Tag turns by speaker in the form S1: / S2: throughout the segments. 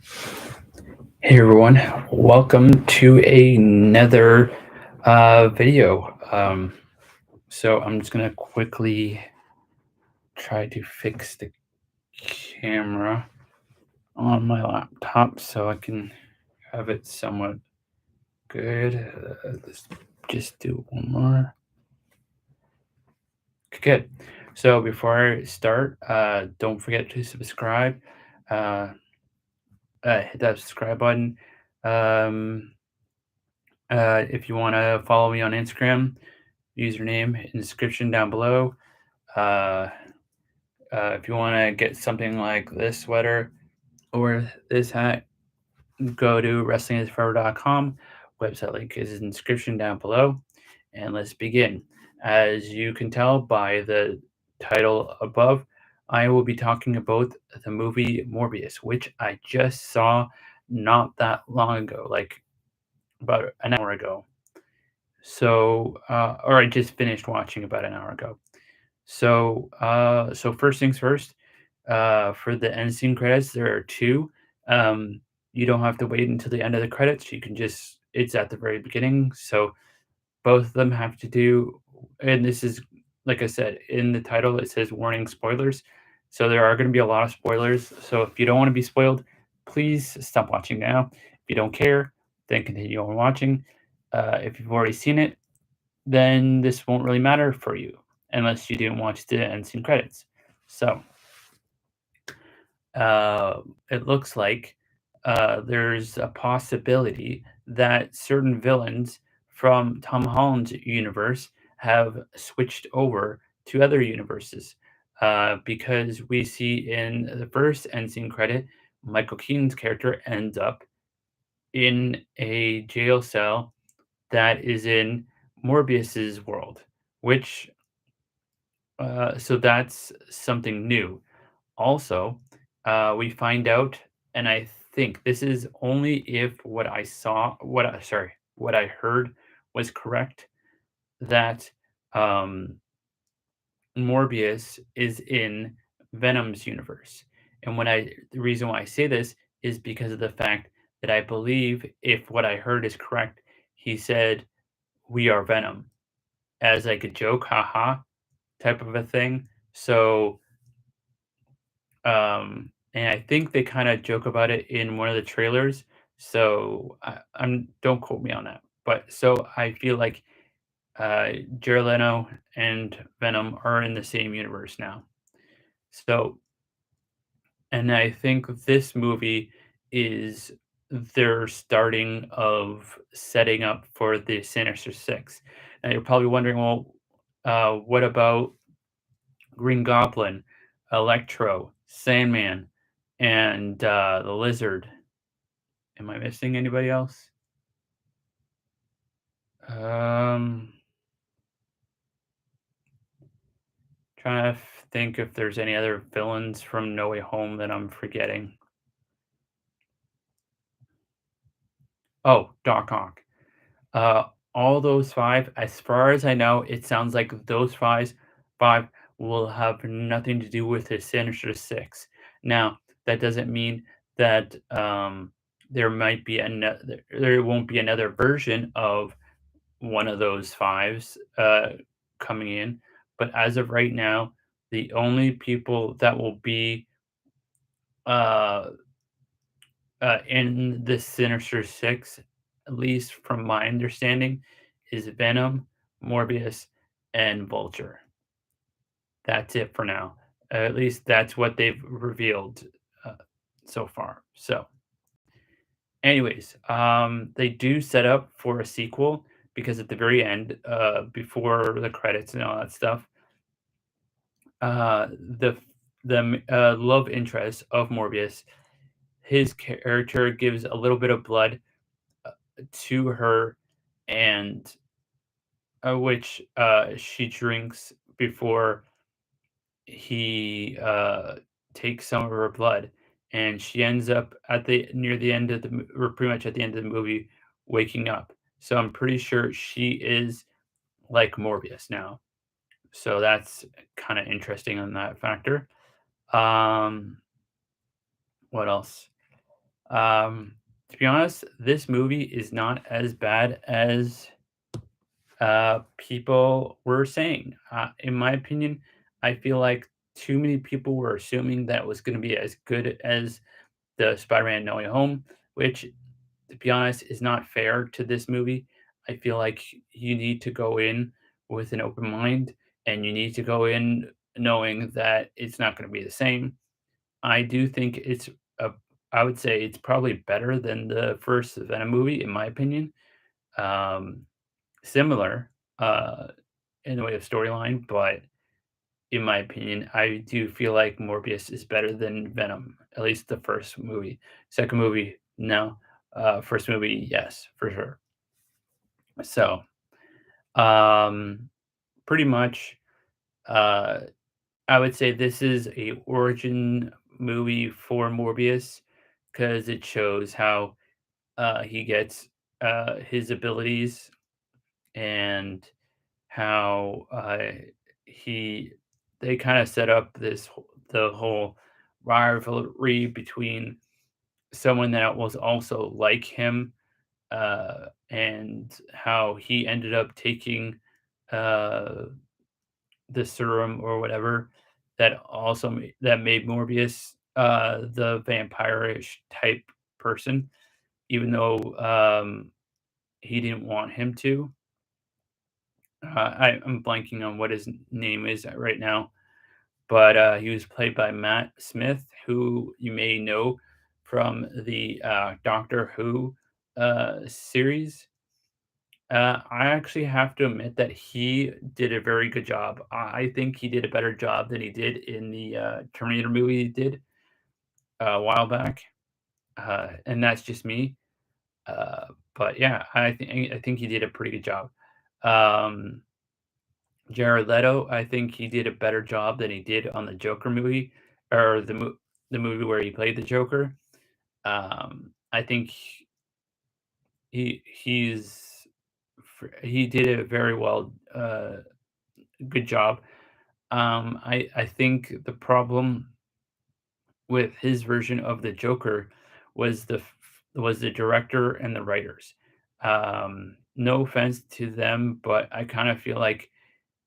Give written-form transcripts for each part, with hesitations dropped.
S1: Hey everyone, welcome to another video. So I'm just gonna quickly try to fix the camera on my laptop so I can have it somewhat good. Let's just do one more. Good. So before I start, don't forget to subscribe. Uh, hit that subscribe button. Um, if you want to follow me on Instagram, username in the description down below. Uh, if you want to get something like this sweater or this hat, go to wrestlingisforever.com. Website link is in the description down below. And let's begin. As you can tell by the title above, I will be talking about the movie Morbius, which I just saw not that long ago, like about an hour ago. So, or I just finished watching about an hour ago. So first things first. For the end scene credits, there are two. You don't have to wait until the end of the credits. You can just it's at the very beginning. So both of them have to do, and this is like I said in the title. It says warning spoilers. So there are going to be a lot of spoilers. So if you don't want to be spoiled, please stop watching now. If you don't care, then continue on watching. If you've already seen it, then this won't really matter for you unless you didn't watch the end scene credits. So it looks like there's a possibility that certain villains from Tom Holland's universe have switched over to other universes. Because we see in the first end scene credit, Michael Keaton's character ends up in a jail cell that is in Morbius's world, which so that's something new. Also, we find out, and I think this is only if what I saw, what I heard was correct, that um, Morbius is in Venom's universe. And the reason why I say this is because of the fact that I believe if what I heard is correct, he said, "We are Venom," as like a joke, haha, type of a thing. So and I think they kinda joke about it in one of the trailers, so I'm don't quote me on that. But so I feel like, Jared Leto and Venom are in the same universe now. So and I think this movie is their starting of setting up for the Sinister Six. Now you're probably wondering, well, what about Green Goblin, Electro, Sandman, and the Lizard? Am I missing anybody else? Um, trying to think if there's any other villains from No Way Home that I'm forgetting. Oh, Doc Ock. Uh, all those five, as far as I know, it sounds like those five will have nothing to do with the Sinister Six. Now, that doesn't mean that there might be another. There won't be another version of one of those fives coming in. But as of right now, the only people that will be uh, in the Sinister Six, at least from my understanding, is Venom, Morbius, and Vulture. That's it for now. At least that's what they've revealed uh, so far. So, anyways, they do set up for a sequel because at the very end, before the credits and all that stuff, uh, the love interest of Morbius, his character gives a little bit of blood uh, to her, and which she drinks before he takes some of her blood, and she ends up at the near the end of or pretty much at the end of the movie, waking up. So I'm pretty sure she is like Morbius now. So that's kind of interesting on that factor. Um, what else? To be honest, this movie is not as bad as people were saying. In my opinion, I feel like too many people were assuming that it was going to be as good as the Spider-Man No Way Home, which, to be honest, is not fair to this movie. I feel like you need to go in with an open mind, and you need to go in knowing that it's not going to be the same. I do think a, I would say it's probably better than the first Venom movie, in my opinion. Um, Similar, uh, in the way of storyline, but in my opinion, I do feel like Morbius is better than Venom, at least the first movie. Second movie, no. First movie, yes, for sure. So, um, pretty much, uh, I would say this is a origin movie for Morbius because it shows how he gets his abilities and how he they kind of set up the whole rivalry between someone that was also like him, and how he ended up taking uh, the serum or whatever that that made Morbius the vampire-ish type person, even though he didn't want him to. I'm blanking on what his name is right now, but he was played by Matt Smith, who you may know from the Doctor Who series. I actually have to admit that he did a very good job. I think he did a better job than he did in the Terminator movie he did a while back, and that's just me. Uh, but yeah, I think he did a pretty good job. Um, Jared Leto, I think he did a better job than he did on the Joker movie or the movie where he played the Joker. I think he's he did a very good job. I think the problem with his version of the Joker was the director and the writers. No offense to them, but I kind of feel like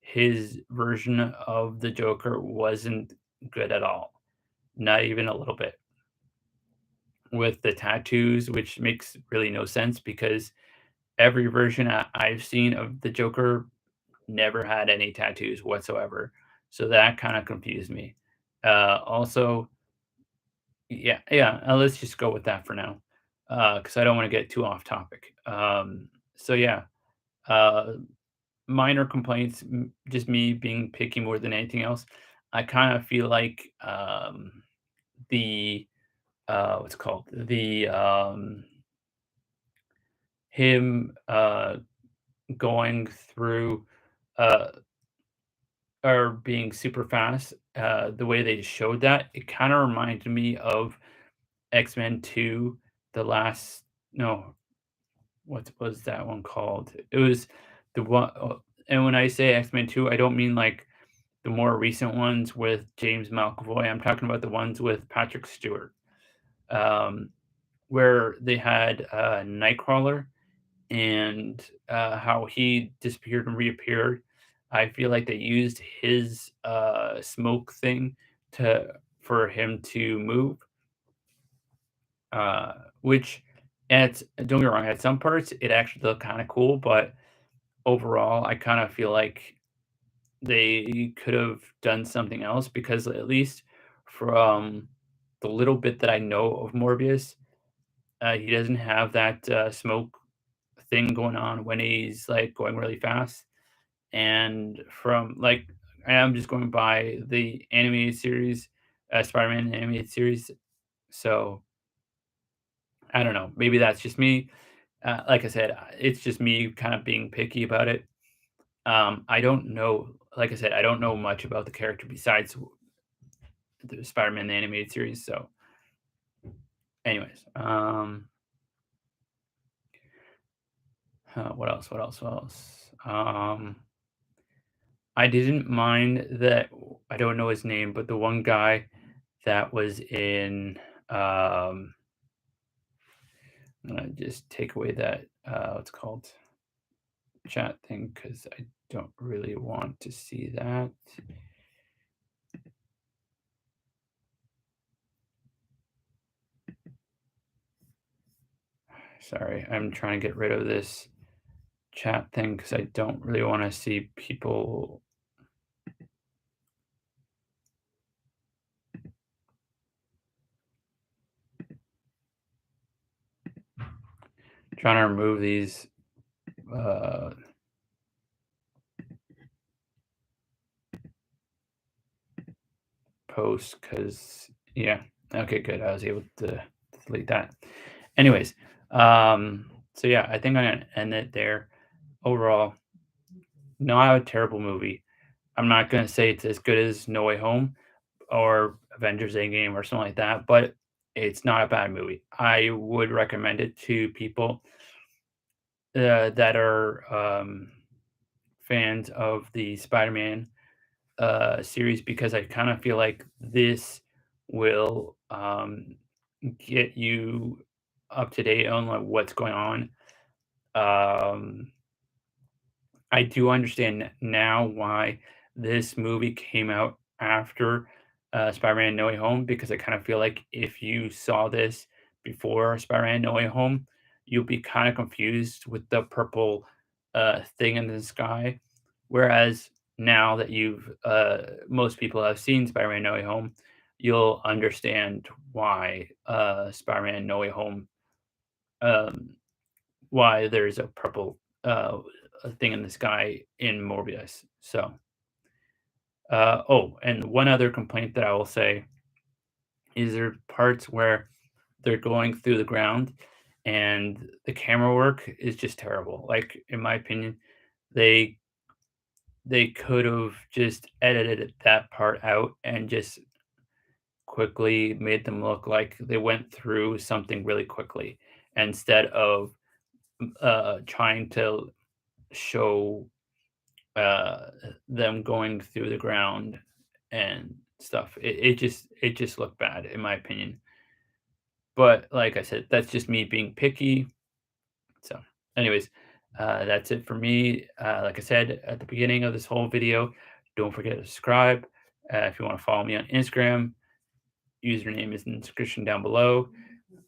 S1: his version of the Joker wasn't good at all, not even a little bit. With the tattoos, which makes really no sense because every version I've seen of the Joker never had any tattoos whatsoever. So that kind of confused me. Also, yeah, yeah. Let's just go with that for now, because I don't want to get too off topic. So yeah, uh, minor complaints, just me being picky more than anything else. I kind of feel like the what's it called him going through uh, or being super fast. The way they showed that, it kind of reminded me of X-Men 2, the last no, what was that one called? It was the one, and when I say X-Men 2, I don't mean like the more recent ones with James McAvoy. I'm talking about the ones with Patrick Stewart, um, where they had Nightcrawler and how he disappeared and reappeared. I feel like they used his smoke thing to for him to move, which at don't get me wrong, at some parts it actually looked kind of cool, but overall, I kind of feel like they could have done something else because at least from the little bit that I know of Morbius, he doesn't have that smoke thing going on when he's like going really fast. And from like, I am just going by the animated series, Spider-Man animated series. So I don't know. Maybe that's just me. Like I said, it's just me kind of being picky about it. I don't know. Like I said, I don't know much about the character besides the Spider-Man animated series. So, anyways, what else? What else? What else? I didn't mind that. I don't know his name, but the one guy that was in um Just take away that, what's it called, chat thing, because I don't really want to see that. Sorry, I'm trying to get rid of this chat thing because I don't really want to see people trying to remove these uh, posts because, yeah. Okay, good. I was able to delete that. Anyways, so yeah, I think I'm gonna end it there. Overall, not a terrible movie. I'm not gonna say it's as good as No Way Home or Avengers Endgame or something like that, but it's not a bad movie. I would recommend it to people that are fans of the Spider-Man series because I kind of feel like this will get you up to date on like what's going on. Um, I do understand now why this movie came out after Spider-Man: No Way Home because I kind of feel like if you saw this before Spider-Man: No Way Home, you'll be kind of confused with the purple thing in the sky. Whereas now that you've most people have seen Spider-Man: No Way Home, you'll understand why Spider-Man: No Way Home um, why there's a purple thing in the sky in Morbius. So, oh, and one other complaint that I will say is there parts where they're going through the ground and the camera work is just terrible. Like in my opinion, they they could have just edited that part out and just quickly made them look like they went through something really quickly instead of trying to show them going through the ground and stuff. It just looked bad in my opinion. But like I said, that's just me being picky. So, anyways, that's it for me. Like I said at the beginning of this whole video, don't forget to subscribe. If you want to follow me on Instagram, username is in the description down below.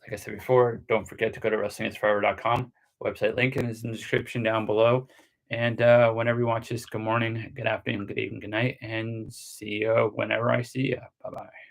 S1: Like I said before, don't forget to go to wrestlingisforever.com. Website link is in the description down below. And whenever you watch this, good morning, good afternoon, good evening, good night, and see you whenever I see you. Bye bye.